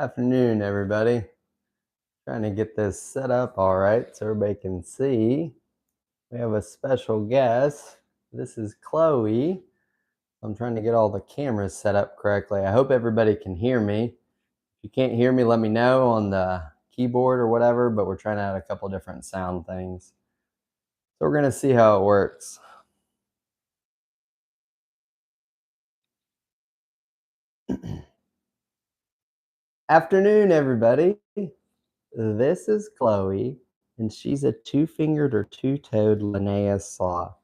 Afternoon, everybody. Trying to get this set up all right so everybody can see. We have a special guest. This is Chloe. I'm trying to get all the cameras set up correctly. I hope everybody can hear me. If you can't hear me, let me know on the keyboard or whatever, but we're trying out a couple different sound things. So we're going to see how it works. Afternoon, everybody. This is Chloe, and she's a two-fingered or two-toed Linnaeus sloth.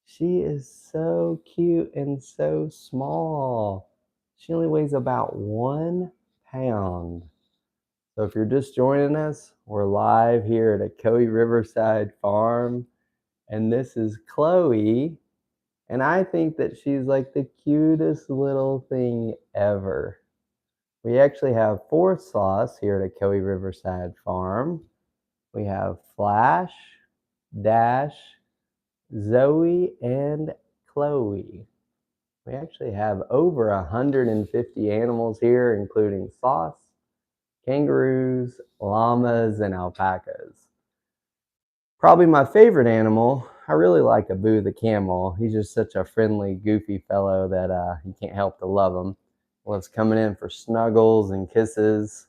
She is so cute and so small. She only weighs about 1 pound. So if you're just joining us, we're live here at Ocoee Riverside Farm, and this is Chloe, and I think that she's like the cutest little thing ever. We actually have 4 sloths here at Ocoee Riverside Farm. We have Flash, Dash, Zoe, and Chloe. We actually have over 150 animals here, including sloths, kangaroos, llamas, and alpacas. Probably my favorite animal, I really like Abu the camel. He's just such a friendly, goofy fellow that you can't help to love him. Loves coming in for snuggles and kisses.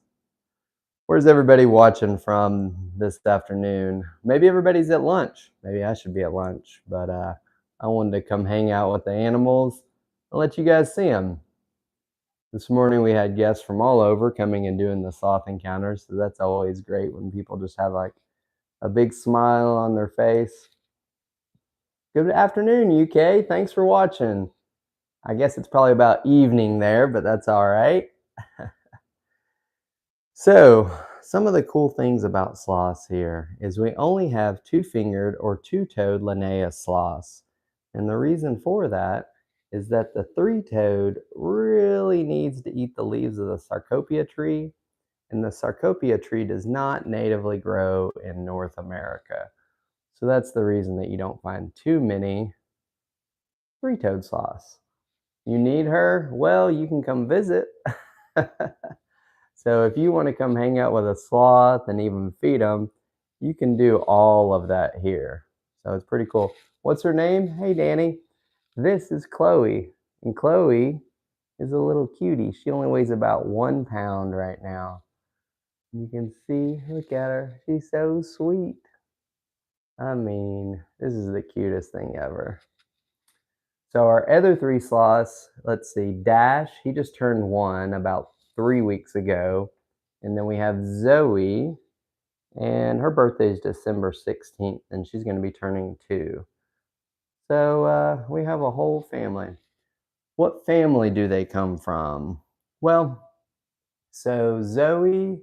Where's everybody watching from this afternoon? Maybe everybody's at lunch. Maybe I should be at lunch, but I wanted to come hang out with the animals and let you guys see them. This morning we had guests from all over coming and doing the sloth encounters, so that's always great when people just have like a big smile on their face. Good afternoon, UK. Thanks for watching. I guess it's probably about evening there, but that's all right. So, some of the cool things about sloths here is we only have two-fingered or two-toed Linnaeus sloths. And the reason for that is that the three-toed really needs to eat the leaves of the Sarcopia tree, and the Sarcopia tree does not natively grow in North America. So that's the reason that you don't find too many three-toed sloths. You need her? Well, you can come visit. So if you want to come hang out with a sloth and even feed them, you can do all of that here. So it's pretty cool. What's her name? Hey, Danny. This is Chloe. And Chloe is a little cutie. She only weighs about 1 pound right now. You can see, look at her. She's so sweet. I mean, this is the cutest thing ever. So our other 3 sloths, let's see, Dash, he just turned 1 about 3 weeks ago. And then we have Zoe, and her birthday is December 16th, and she's going to be turning 2. So we have a whole family. What family do they come from? Well, so Zoe,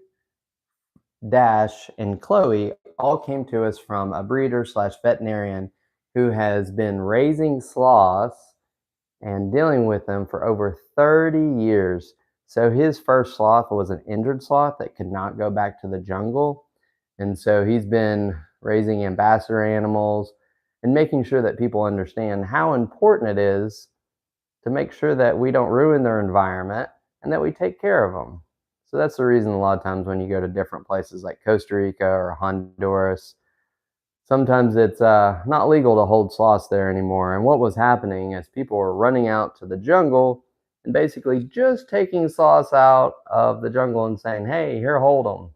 Dash, and Chloe all came to us from a breeder slash veterinarian who has been raising sloths and dealing with them for over 30 years. So his first sloth was an injured sloth that could not go back to the jungle. And so he's been raising ambassador animals and making sure that people understand how important it is to make sure that we don't ruin their environment and that we take care of them. So that's the reason a lot of times when you go to different places like Costa Rica or Honduras, sometimes it's not legal to hold sloths there anymore. And what was happening is people were running out to the jungle and basically just taking sloths out of the jungle and saying, hey, here, hold them.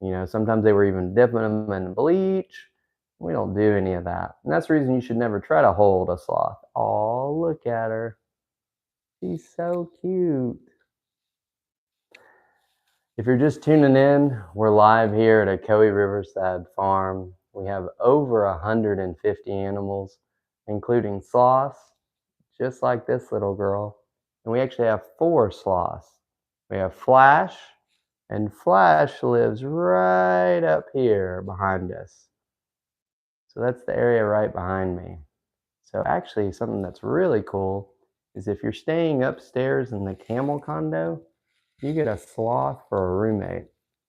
You know, sometimes they were even dipping them in bleach. We don't do any of that. And that's the reason you should never try to hold a sloth. Oh, look at her. She's so cute. If you're just tuning in, we're live here at Ocoee Riverside Farm. We have over 150 animals, including sloths, just like this little girl. And we actually have 4 sloths. We have Flash, and Flash lives right up here behind us. So that's the area right behind me. So actually, something that's really cool is if you're staying upstairs in the camel condo, you get a sloth for a roommate.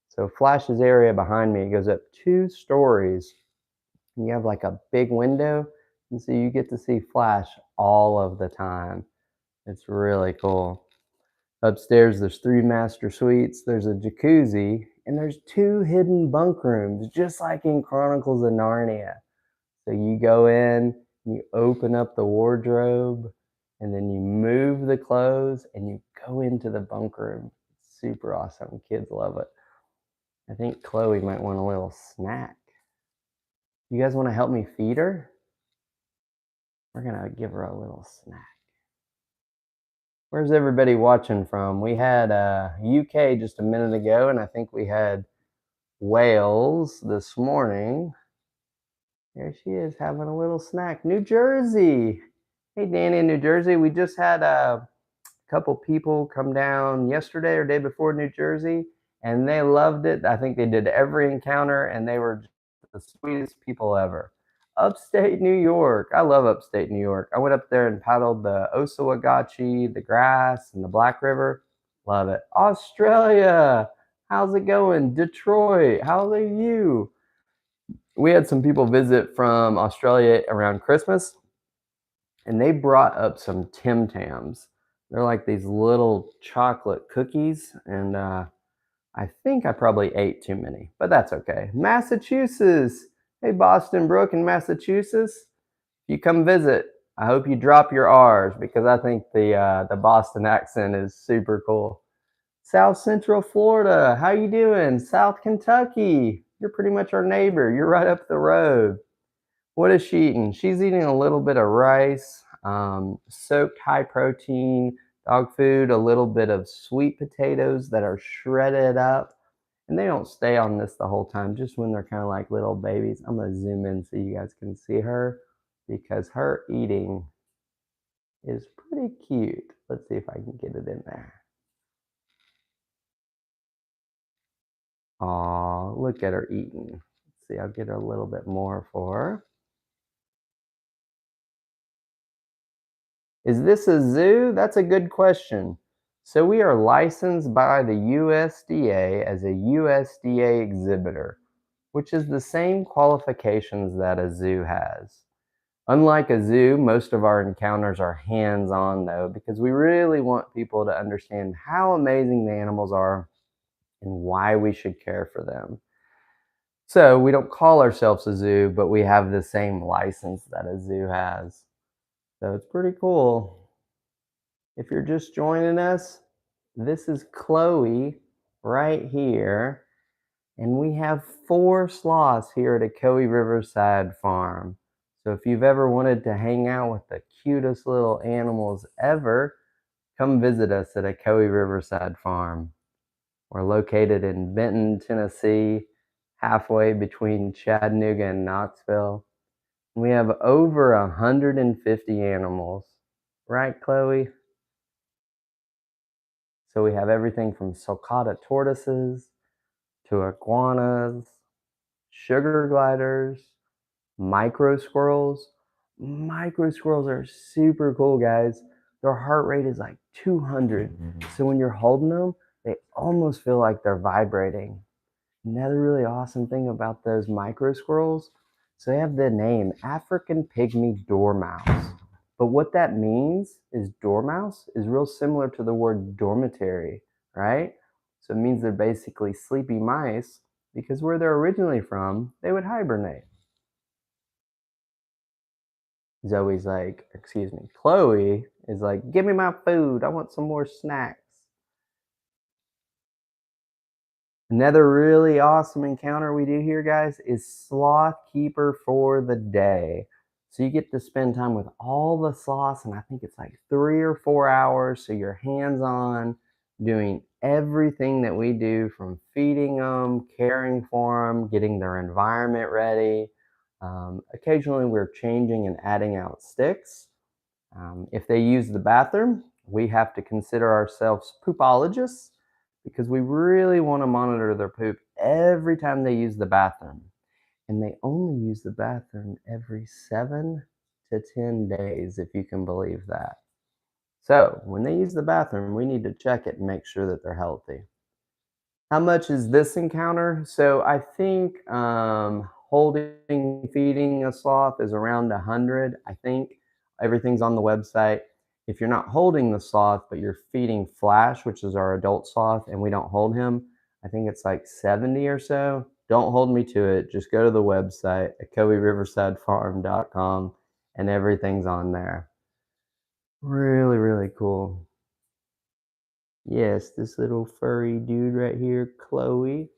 So Flash's area behind me goes up 2 stories. And you have like a big window, and so you get to see Flash all of the time. It's really cool. Upstairs, there's 3 master suites, there's a jacuzzi, and there's 2 hidden bunk rooms, just like in Chronicles of Narnia. So you go in, you open up the wardrobe, and then you move the clothes, and you go into the bunk room. It's super awesome. Kids love it. I think Chloe might want a little snack. You guys wanna help me feed her? We're gonna give her a little snack. Where's everybody watching from? We had UK just a minute ago, and I think we had Wales this morning. There she is having a little snack. New Jersey. Hey, Danny in New Jersey. We just had a couple people come down yesterday or day before New Jersey, and they loved it. I think they did every encounter, and they were the sweetest people ever. Upstate New York. I love upstate New York. I went up there and paddled the Osawagachi, the Grass, and the Black River. Love it. Australia. How's it going? Detroit. How are you? We had some people visit from Australia around Christmas, and they brought up some Tim Tams. They're like these little chocolate cookies, and I think I probably ate too many, but that's okay. Massachusetts. Hey, Boston Brook in Massachusetts. If you come visit, I hope you drop your R's because I think the Boston accent is super cool. South Central Florida. How you doing? South Kentucky. You're pretty much our neighbor. You're right up the road. What is she eating? She's eating a little bit of rice, soaked high protein dog food, a little bit of sweet potatoes that are shredded up. And they don't stay on this the whole time, just when they're kind of like little babies. I'm going to zoom in so you guys can see her because her eating is pretty cute. Let's see if I can get it in there. Aw, look at her eating. Let's see, I'll get her a little bit more for her. Is this a zoo? That's a good question. So we are licensed by the USDA as a USDA exhibitor, which is the same qualifications that a zoo has. Unlike a zoo, most of our encounters are hands-on though, because we really want people to understand how amazing the animals are and why we should care for them. So we don't call ourselves a zoo, but we have the same license that a zoo has. So it's pretty cool. If you're just joining us, this is Chloe right here. And we have 4 sloths here at Ocoee Riverside Farm. So if you've ever wanted to hang out with the cutest little animals ever, come visit us at Ocoee Riverside Farm. We're located in Benton, Tennessee, halfway between Chattanooga and Knoxville. We have over 150 animals. Right, Chloe? So we have everything from sulcata tortoises to iguanas, sugar gliders, micro squirrels. Micro squirrels are super cool, guys. Their heart rate is like 200. So when you're holding them, they almost feel like they're vibrating. Another really awesome thing about those micro squirrels, so they have the name African pygmy dormouse. But what that means is dormouse is real similar to the word dormitory, right? So it means they're basically sleepy mice because where they're originally from, they would hibernate. Zoe's like, excuse me, Chloe is like, give me my food. I want some more snacks. Another really awesome encounter we do here, guys, is Sloth Keeper for the day. So you get to spend time with all the sloths, and I think it's like 3 or 4 hours. So you're hands-on, doing everything that we do from feeding them, caring for them, getting their environment ready. Occasionally we're changing and adding out sticks. If they use the bathroom, we have to consider ourselves poopologists because we really want to monitor their poop every time they use the bathroom. And they only use the bathroom every 7 to 10 days, if you can believe that. So when they use the bathroom, we need to check it and make sure that they're healthy. How much is this encounter? So I think feeding a sloth is around 100. I think everything's on the website. if you're not holding the sloth, but you're feeding Flash, which is our adult sloth, and we don't hold him, I think it's like 70 or so. Don't hold me to it. Just go to the website, OcoeeRiversideFarm.com, and everything's on there. Really, really cool. Yes, this little furry dude right here, Chloe.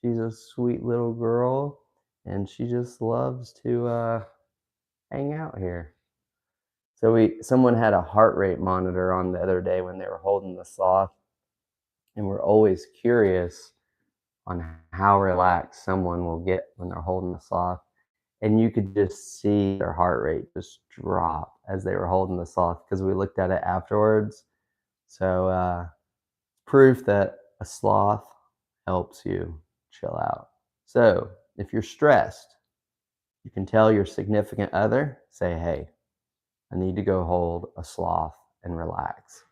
She's a sweet little girl, and she just loves to hang out here. So someone had a heart rate monitor on the other day when they were holding the sloth, and we're always curious on how relaxed someone will get when they're holding the sloth. And you could just see their heart rate just drop as they were holding the sloth because we looked at it afterwards. So proof that a sloth helps you chill out. So if you're stressed, you can tell your significant other, say, hey, I need to go hold a sloth and relax.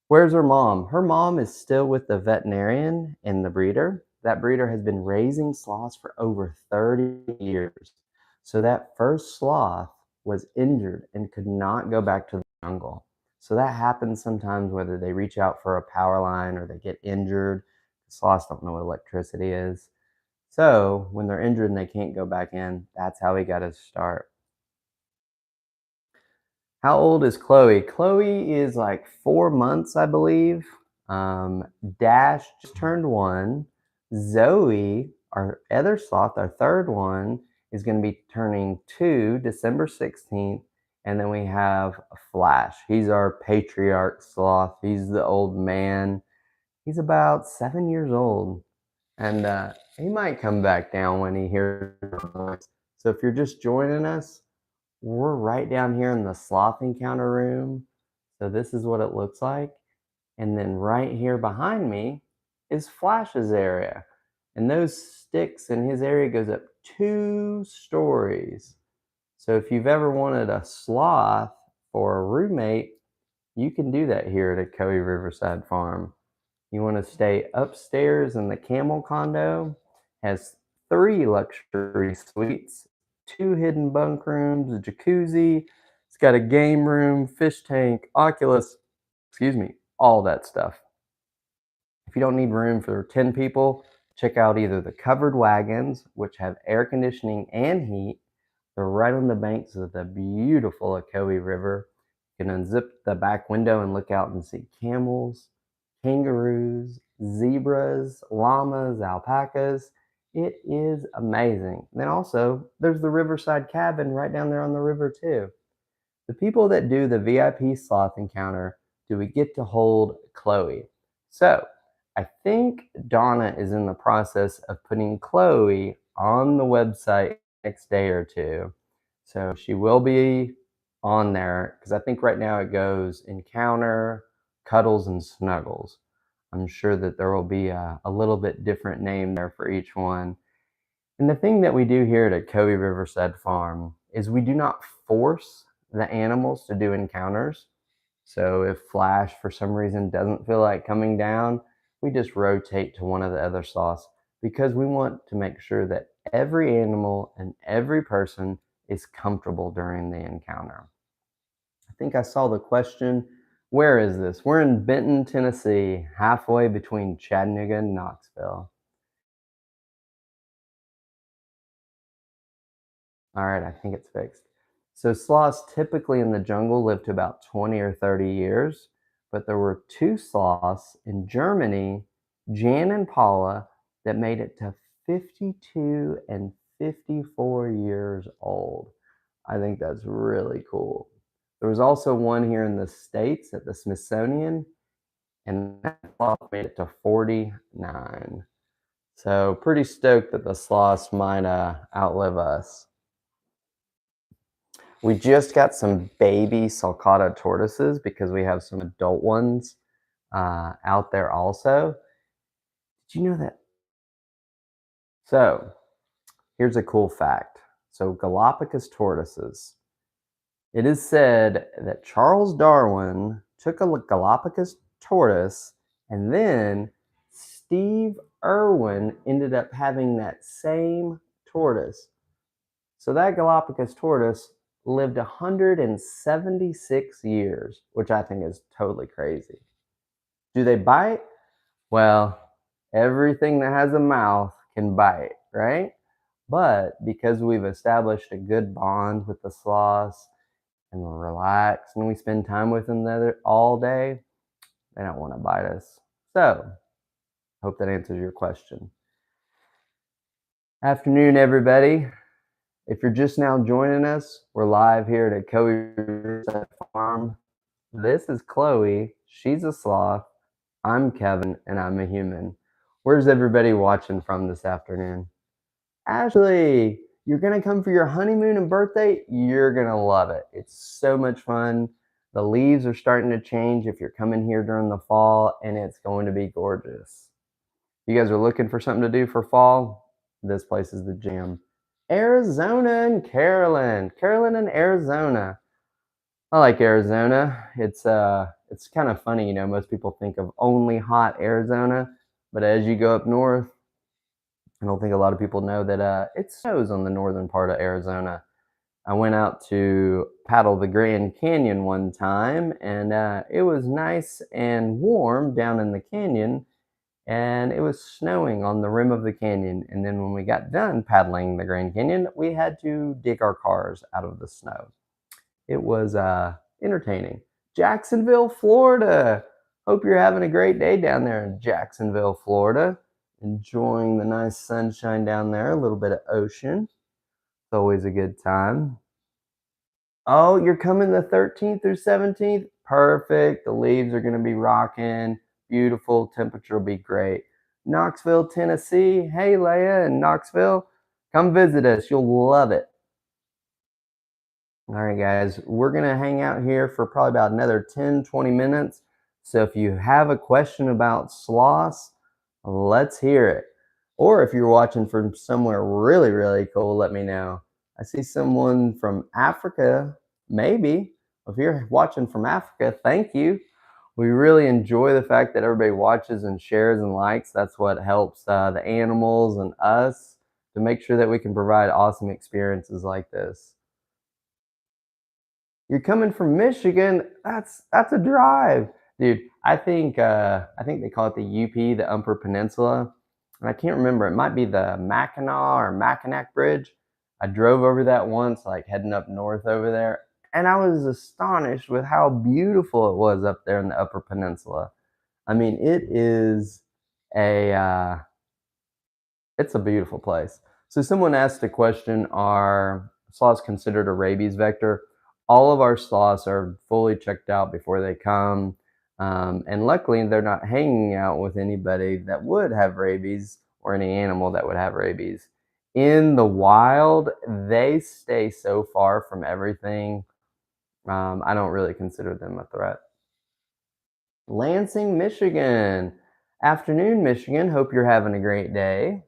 Where's her mom? Her mom is still with the veterinarian and the breeder. That breeder has been raising sloths for over 30 years. So that first sloth was injured and could not go back to the jungle. So that happens sometimes, whether they reach out for a power line or they get injured. Sloths don't know what electricity is. So when they're injured and they can't go back in, that's how he got his start. How old is Chloe? Chloe is like 4 months, I believe. Dash just turned 1. Zoe, our other sloth, our third one, is going to be turning 2 December 16th. And then we have Flash. He's our patriarch sloth. He's the old man. He's about 7 years old. And he might come back down when he hears our voice. So if you're just joining us, we're right down here in the sloth encounter room. So this is what it looks like. And then right here behind me is Flash's area. And those sticks in his area goes up 2 stories. So if you've ever wanted a sloth for a roommate, you can do that here at Ocoee Riverside Farm. You want to stay upstairs in the camel condo, has 3 luxury suites, 2 hidden bunk rooms, a jacuzzi. It's got a game room, fish tank, Oculus, excuse me, all that stuff. If you don't need room for 10 people, check out either the covered wagons, which have air conditioning and heat. They're right on the banks of the beautiful Ocoee River. You can unzip the back window and look out and see camels, kangaroos, zebras, llamas, alpacas. It is amazing. And then also, there's the Riverside Cabin right down there on the river too. The people that do the VIP sloth encounter, do we get to hold Chloe? So, I think Donna is in the process of putting Chloe on the website next day or two. So she will be on there because I think right now it goes encounter, cuddles, and snuggles. I'm sure that there will be a little bit different name there for each one. And the thing that we do here at Ocoee Riverside Farm is we do not force the animals to do encounters. So if Flash for some reason doesn't feel like coming down, we just rotate to one of the other sloths because we want to make sure that every animal and every person is comfortable during the encounter. I think I saw the question. Where is this? We're in Benton, Tennessee, halfway between Chattanooga and Knoxville. All right, I think it's fixed. So sloths typically in the jungle live to about 20 or 30 years, but there were 2 sloths in Germany, Jan and Paula, that made it to 52 and 54 years old. I think that's really cool. There was also one here in the States at the Smithsonian, and that sloth made it to 49. So pretty stoked that the sloths might outlive us. We just got some baby sulcata tortoises because we have some adult ones out there also. Did you know that? So, here's a cool fact. So, Galapagos tortoises. It is said that Charles Darwin took a Galapagos tortoise and then Steve Irwin ended up having that same tortoise. So that Galapagos tortoise lived 176 years, which I think is totally crazy. Do they bite? Well, everything that has a mouth can bite, right? But because we've established a good bond with the sloths and we're relaxed and we spend time with them all day, they don't want to bite us. So, hope that answers your question. Afternoon, everybody. If you're just now joining us, we're live here at Ocoee Riverside Farm. This is Chloe. She's a sloth. I'm Kevin, and I'm a human. Where's everybody watching from this afternoon? Ashley, you're going to come for your honeymoon and birthday? You're going to love it. It's so much fun. The leaves are starting to change if you're coming here during the fall, and it's going to be gorgeous. You guys are looking for something to do for fall? This place is the jam. Arizona and Carolyn. Carolyn and Arizona. I like Arizona. It's kind of funny, most people think of only hot Arizona, but as you go up north, I don't think a lot of people know that it snows on the northern part of Arizona. I went out to paddle the Grand Canyon one time, and it was nice and warm down in the canyon, and it was snowing on the rim of the canyon. And then when we got done paddling the Grand Canyon, we had to dig our cars out of the snow. It was entertaining. Jacksonville, Florida. Hope you're having a great day down there in Jacksonville, Florida. Enjoying the nice sunshine down there, a little bit of ocean. It's always a good time. Oh, you're coming the 13th through 17th? Perfect. The leaves are going to be rocking. Beautiful. Temperature will be great. Knoxville, Tennessee. Hey, Leia in Knoxville. Come visit us. You'll love it. All right, guys, we're going to hang out here for probably about another 10-20 minutes. So if you have a question about sloths, let's hear it. Or if you're watching from somewhere really, really cool, let me know. I see someone from Africa, maybe. If you're watching from Africa, thank you. We really enjoy the fact that everybody watches and shares and likes. That's what helps the animals and us to make sure that we can provide awesome experiences like this. You're coming from Michigan. That's a drive, dude. I think they call it the UP, the Upper Peninsula, and I can't remember. It might be the Mackinac or Mackinac Bridge. I drove over that once, like heading up north over there, and I was astonished with how beautiful it was up there in the Upper Peninsula. I mean, a it's a beautiful place. So someone asked a question, are sloths considered a rabies vector? All of our sloths are fully checked out before they come. And luckily, they're not hanging out with anybody that would have rabies or any animal that would have rabies. In the wild, they stay so far from everything. I don't really consider them a threat. Lansing, Michigan. Afternoon, Michigan. Hope you're having a great day.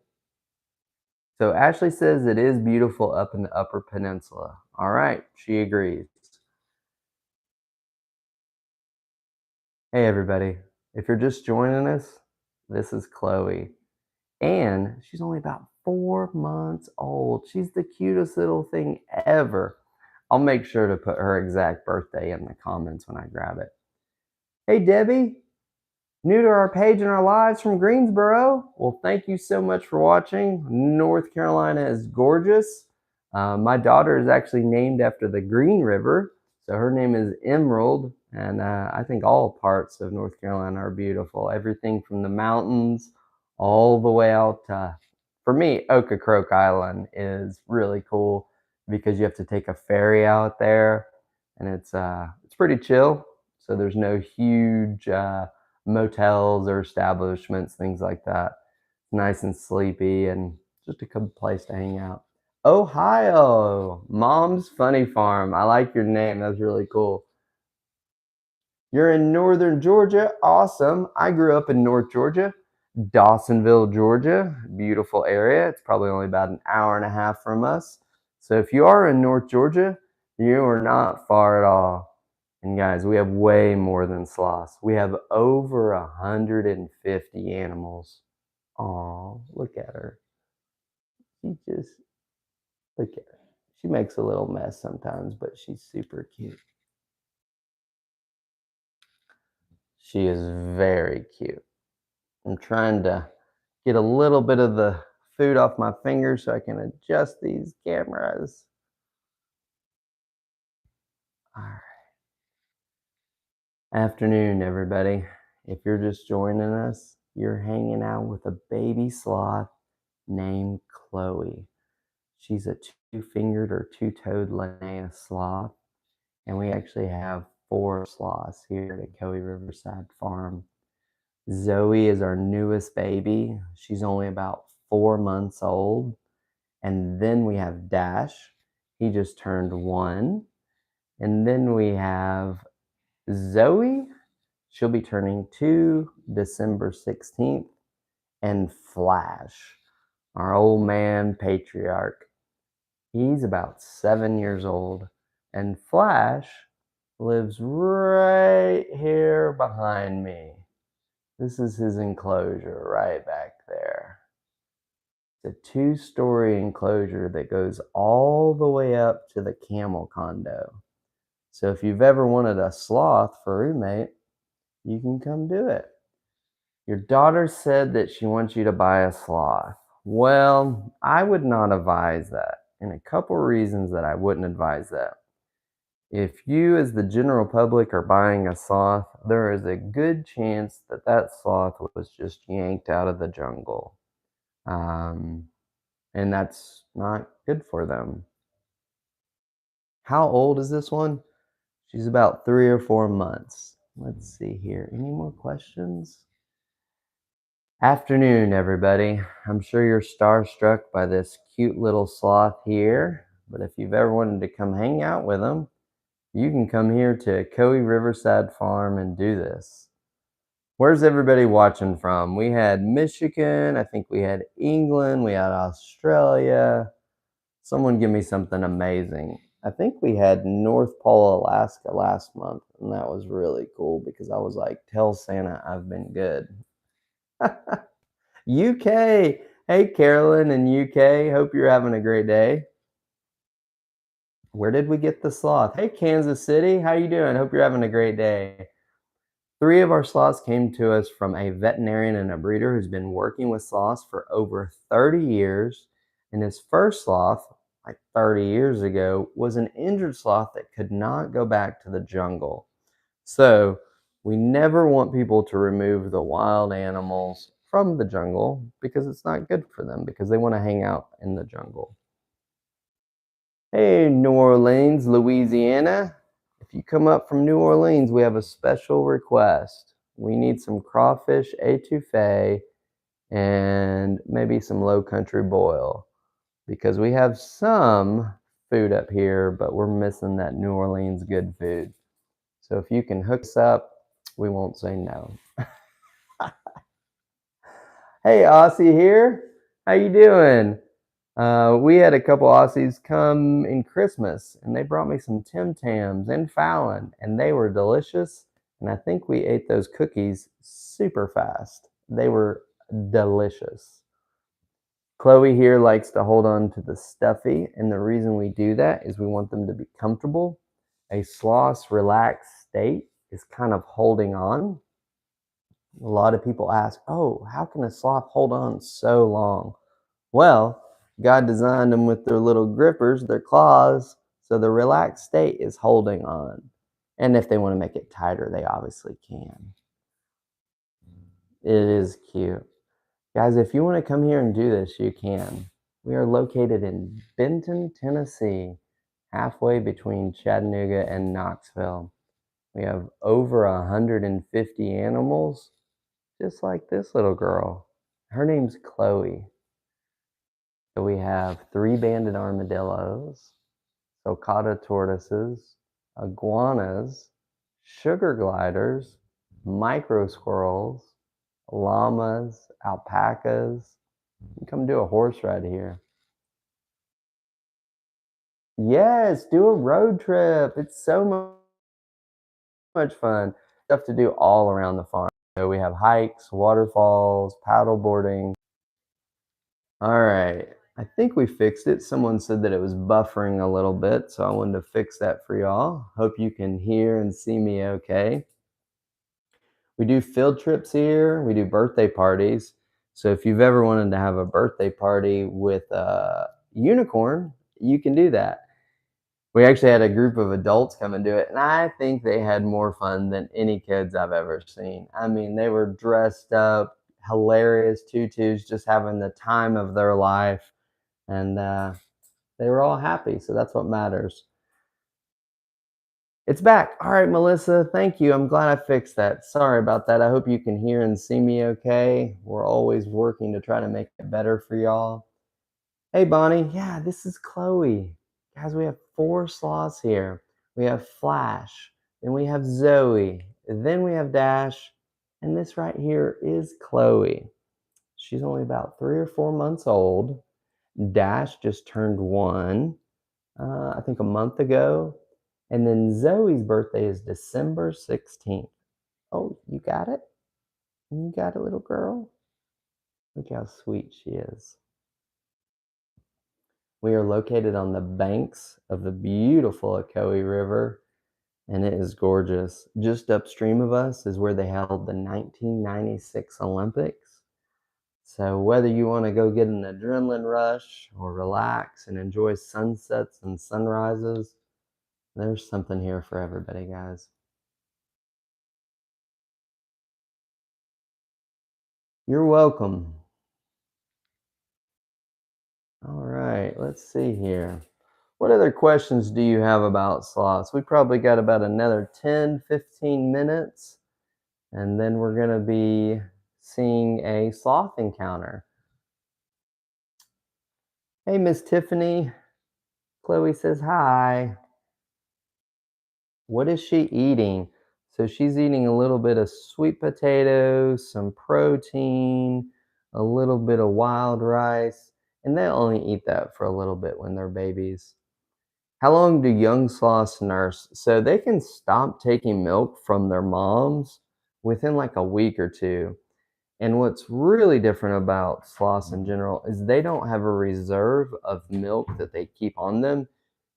So Ashley says it is beautiful up in the Upper Peninsula. All right, she agrees. Hey, everybody. If you're just joining us, this is Chloe. And she's only about 4 months old. She's the cutest little thing ever. I'll make sure to put her exact birthday in the comments when I grab it. Hey, Debbie. New to our page and our lives from Greensboro. Well, thank you so much for watching. North Carolina is gorgeous. My daughter is actually named after the Green River, so her name is Emerald, and I think all parts of North Carolina are beautiful. Everything from the mountains all the way out to, for me, Ocracoke Island is really cool because you have to take a ferry out there, and it's pretty chill. So there's no huge motels or establishments, things like that. Nice and sleepy and just a good place to hang out. Ohio, Mom's Funny Farm. I like your name. That's really cool. You're in northern Georgia. Awesome. I grew up in North Georgia, Dawsonville, Georgia. Beautiful area. It's probably only about an hour and a half from us. So if you are in North Georgia, you are not far at all. And guys, we have way more than sloths. We have over 150 animals. Aw, look at her. She just, look at her. She makes a little mess sometimes, but she's super cute. She is very cute. I'm trying to get a little bit of the food off my fingers so I can adjust these cameras. All right. Afternoon, everybody. If you're just joining us, you're hanging out with a baby sloth named Chloe. She's a two-fingered or two-toed Linnaeus sloth, and we actually have 4 sloths here at Ocoee Riverside Farm. Zoe is our newest baby. She's only about 4 months old. And then we have Dash. He just turned 1. And then we have Zoe. She'll be turning 2 December 16th. And Flash, our old man patriarch. He's about 7 years old. And Flash lives right here behind me. This is his enclosure right back there. It's a 2-story enclosure that goes all the way up to the camel condo. So if you've ever wanted a sloth for a roommate, you can come do it. Your daughter said that she wants you to buy a sloth. Well, I would not advise that, and a couple reasons that I wouldn't advise that. If you, as the general public, are buying a sloth, there is a good chance that that sloth was just yanked out of the jungle. And that's not good for them. How old is this one? She's about 3 or 4 months. Let's see here. Any more questions? Afternoon, everybody. I'm sure you're starstruck by this cute little sloth here, but if you've ever wanted to come hang out with them, you can come here to Ocoee Riverside Farm and do this. Where's everybody watching from? We had Michigan, I think we had England, we had Australia. Someone give me something amazing. I think we had North Pole, Alaska last month, and that was really cool because I was like, tell Santa I've been good. UK. Hey, Carolyn in UK. Hope you're having a great day. Where did we get the sloth? Hey, Kansas City. How you doing? Hope you're having a great day. 3 of our sloths came to us from a veterinarian and a breeder who's been working with sloths for over 30 years. And his first sloth, like 30 years ago, was an injured sloth that could not go back to the jungle. So we never want people to remove the wild animals from the jungle because it's not good for them because they want to hang out in the jungle. Hey, New Orleans, Louisiana. If you come up from New Orleans, we have a special request. We need some crawfish etouffee and maybe some low country boil because we have some food up here, but we're missing that New Orleans good food. So if you can hook us up, we won't say no. Hey, Aussie here. How you doing? We had a couple Aussies come in Christmas, and they brought me some Tim Tams and Fallon, and they were delicious. And I think we ate those cookies super fast. They were delicious. Chloe here likes to hold on to the stuffy, and the reason we do that is we want them to be comfortable. A sloth's relaxed state is kind of holding on. A lot of people ask, oh, how can a sloth hold on so long? Well, God designed them with their little grippers, their claws, so the relaxed state is holding on. And if they want to make it tighter, they obviously can. It is cute. Guys, if you want to come here and do this, you can. We are located in Benton, Tennessee, halfway between Chattanooga and Knoxville. We have over 150 animals, just like this little girl. Her name's Chloe. So we have 3 banded armadillos, sulcata tortoises, iguanas, sugar gliders, micro squirrels, llamas, alpacas. You can come do a horse ride here. Yes, do a road trip. It's so much fun. Stuff to do all around the farm. So we have hikes, waterfalls, paddle boarding. All right. I think we fixed it. Someone said that it was buffering a little bit, so I wanted to fix that for y'all. Hope you can hear and see me okay. We do field trips here. We do birthday parties. So if you've ever wanted to have a birthday party with a unicorn, you can do that. We actually had a group of adults come and do it, and I think they had more fun than any kids I've ever seen. I mean, they were dressed up, hilarious tutus, just having the time of their life, and they were all happy. So that's what matters. It's back. All right, Melissa, thank you. I'm glad I fixed that. Sorry about that. I hope you can hear and see me okay. We're always working to try to make it better for y'all. Hey, Bonnie. Yeah, this is Chloe. Guys, we have 4 sloths here. We have Flash, then we have Zoe, then we have Dash, and this right here is Chloe. She's only about 3 or 4 months old. Dash just turned 1, I think a month ago. And then Zoe's birthday is December 16th. Oh, you got it? You got it, little girl? Look how sweet she is. We are located on the banks of the beautiful Ocoee River, and it is gorgeous. Just upstream of us is where they held the 1996 Olympics. So whether you want to go get an adrenaline rush or relax and enjoy sunsets and sunrises, there's something here for everybody, guys. You're welcome. All right, let's see here. What other questions do you have about sloths? We probably got about another 10, 15 minutes, and then we're going to be seeing a sloth encounter. Hey, Miss Tiffany. Chloe says hi. What is she eating? So she's eating a little bit of sweet potato, some protein, a little bit of wild rice, and they only eat that for a little bit when they're babies. How long do young sloths nurse? So they can stop taking milk from their moms within like a week or two. And what's really different about sloths in general is they don't have a reserve of milk that they keep on them.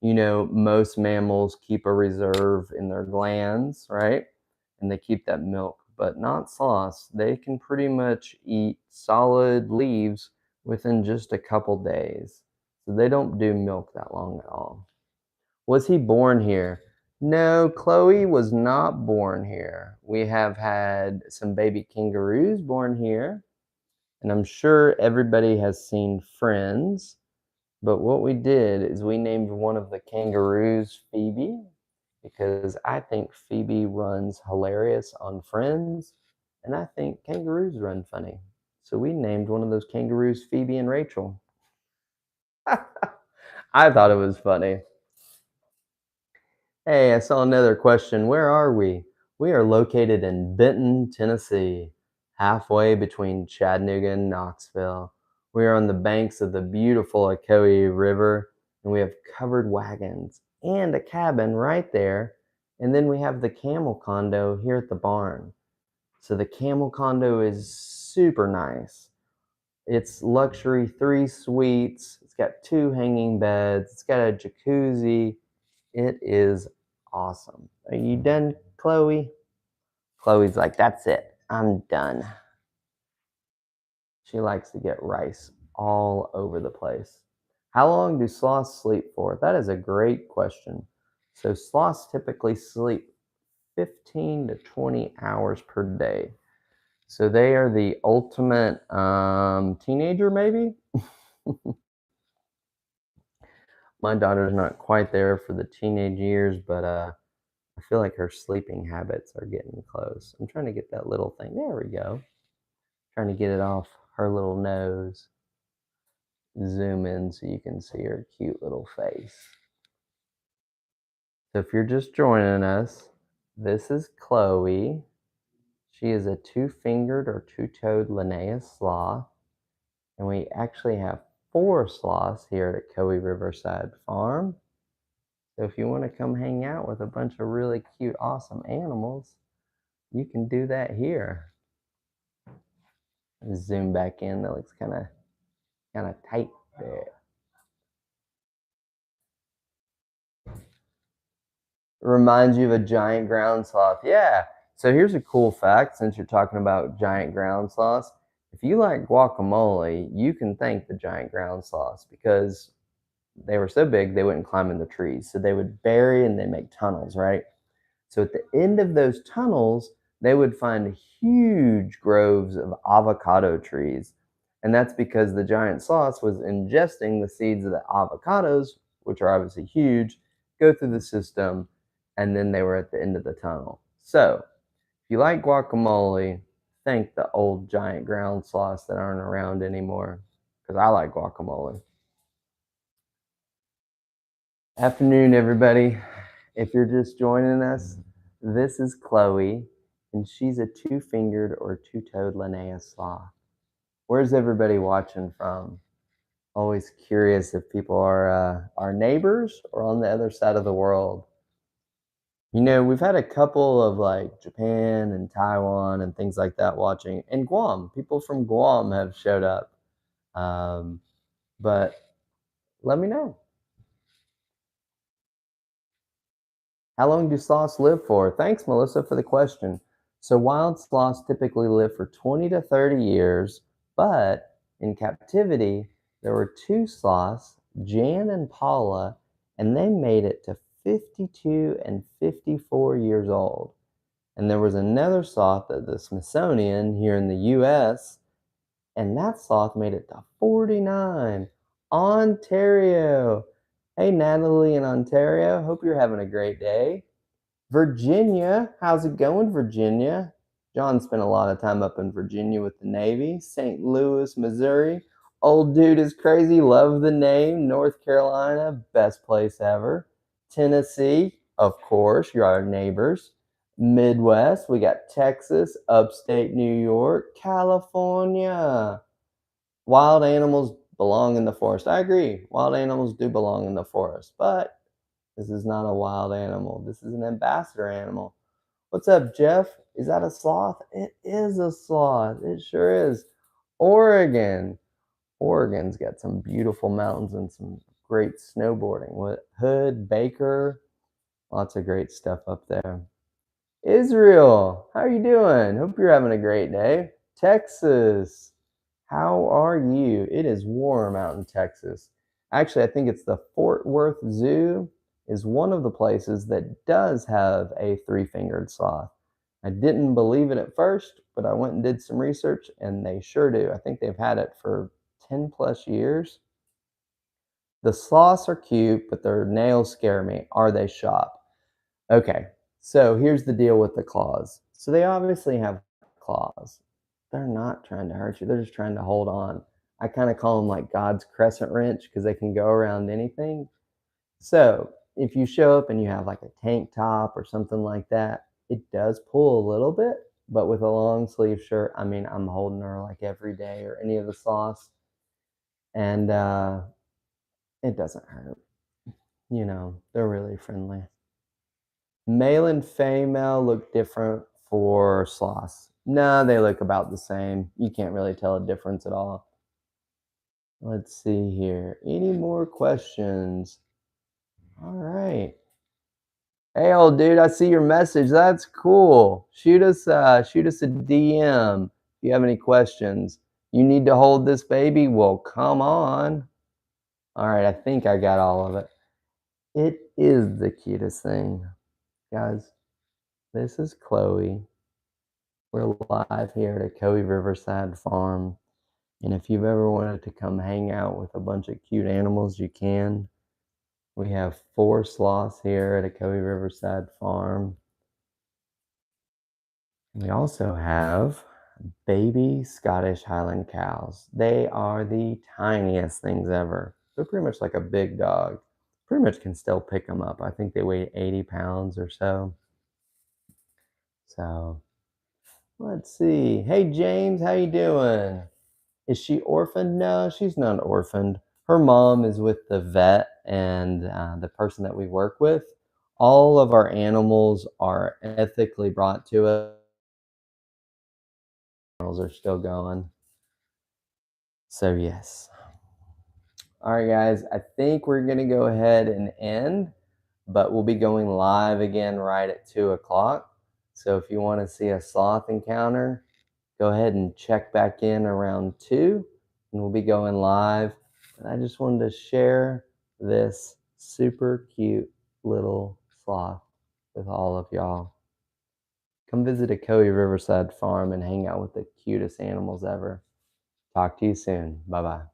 You know, most mammals keep a reserve in their glands, right? And they keep that milk, but not sloths. They can pretty much eat solid leaves within just a couple days. So they don't do milk that long at all. Was he born here? No, Chloe was not born here. We have had some baby kangaroos born here, and I'm sure everybody has seen Friends. But what we did is we named one of the kangaroos Phoebe because I think Phoebe runs hilarious on Friends, and I think kangaroos run funny. So we named one of those kangaroos Phoebe and Rachel. I thought it was funny. Hey, I saw another question. Where are we? We are located in Benton, Tennessee, halfway between Chattanooga and Knoxville. We are on the banks of the beautiful Ocoee River, and we have covered wagons and a cabin right there. And then we have the camel condo here at the barn. So the camel condo is super nice. It's luxury 3 suites. It's got 2 hanging beds. It's got a jacuzzi. It is awesome. Are you done, Chloe? Chloe's like, that's it. I'm done. She likes to get rice all over the place. How long do sloths sleep for? That is a great question. So sloths typically sleep 15 to 20 hours per day. So they are the ultimate teenager, maybe? My daughter's not quite there for the teenage years, but I feel like her sleeping habits are getting close. I'm trying to get that little thing. There we go. Trying to get it off her little nose. Zoom in so you can see her cute little face. So if you're just joining us, this is Chloe. She is a 2-fingered or 2-toed Linnaeus sloth. And we actually have 4 sloths here at Ocoee Riverside Farm. So if you want to come hang out with a bunch of really cute, awesome animals, you can do that here. Zoom back in. That looks kind of tight there. Reminds you of a giant ground sloth. Yeah. So here's a cool fact since you're talking about giant ground sloths. If you like guacamole, you can thank the giant ground sloths because they were so big they wouldn't climb in the trees. So they would bury and they make tunnels, right? So at the end of those tunnels, they would find huge groves of avocado trees. And that's because the giant sloth was ingesting the seeds of the avocados, which are obviously huge, go through the system, and then they were at the end of the tunnel. So if you like guacamole, thank the old giant ground sloths that aren't around anymore, because I like guacamole. Afternoon, everybody. If you're just joining us, this is Chloe, and she's a two-fingered or two-toed Linnaeus sloth. Where's everybody watching from? Always curious if people are our neighbors or on the other side of the world. You know, we've had a couple of like Japan and Taiwan and things like that watching, and Guam. People from Guam have showed up. Um, but let me know. How long do sloths live for? Thanks, Melissa, for the question. So, wild sloths typically live for 20 to 30 years, but in captivity, there were two sloths, Jan and Paula, and they made it to 52 and 54 years old. And there was another sloth at the Smithsonian here in the US, and that sloth made it to 49. Ontario. Hey, Natalie in Ontario. Hope you're having a great day. Virginia, how's it going, Virginia? John spent a lot of time up in Virginia with the Navy. St. Louis, Missouri. Old dude is crazy. Love the name. North Carolina, best place ever. Tennessee, of course, you're our neighbors. Midwest, we got Texas, upstate New York, California. Wild animals belong in the forest. I agree. Wild animals do belong in the forest, but this is not a wild animal. This is an ambassador animal. What's up, Jeff? Is that a sloth? It is a sloth. It sure is. Oregon. Oregon's got some beautiful mountains and some great snowboarding. What Hood, Baker, lots of great stuff up there. Israel, how are you doing? Hope you're having a great day. Texas, how are you? It is warm out in Texas. Actually, I think it's the Fort Worth Zoo is one of the places that does have a three-fingered sloth. I didn't believe it at first, but I went and did some research and they sure do. I think they've had it for 10 plus years. The sloths are cute, but their nails scare me. Are they sharp? Okay, so here's the deal with the claws. So they obviously have claws. They're not trying to hurt you, they're just trying to hold on. I kind of call them like God's crescent wrench because they can go around anything. So if you show up and you have like a tank top or something like that, it does pull a little bit, but with a long sleeve shirt, I mean, I'm holding her like every day or any of the sloths, and it doesn't hurt. You know, they're really friendly. Male and female look different for sloths. No, they look about the same. You can't really tell a difference at all. Let's see here. Any more questions? All right. Hey, old dude, I see your message. That's cool. Shoot us a DM if you have any questions. You need to hold this baby? Well, come on. All right, I think I got all of it. It is the cutest thing. Guys, this is Chloe. We're live here at Ocoee Riverside Farm. And if you've ever wanted to come hang out with a bunch of cute animals, you can. We have 4 sloths here at Ocoee Riverside Farm. We also have baby Scottish Highland cows. They are the tiniest things ever. They're pretty much like a big dog. Pretty much can still pick them up. I think they weigh 80 pounds or so. So let's see. Hey James, how you doing? Is she orphaned? No, she's not orphaned. Her mom is with the vet and the person that we work with. All of our animals are ethically brought to us. Animals are still going. So, yes. All right, guys, I think we're going to go ahead and end. but we'll be going live again right at 2 o'clock. So if you want to see a sloth encounter, go ahead and check back in around 2, and we'll be going live. And I just wanted to share this super cute little sloth with all of y'all. Come visit Ocoee Riverside Farm and hang out with the cutest animals ever. Talk to you soon. Bye-bye.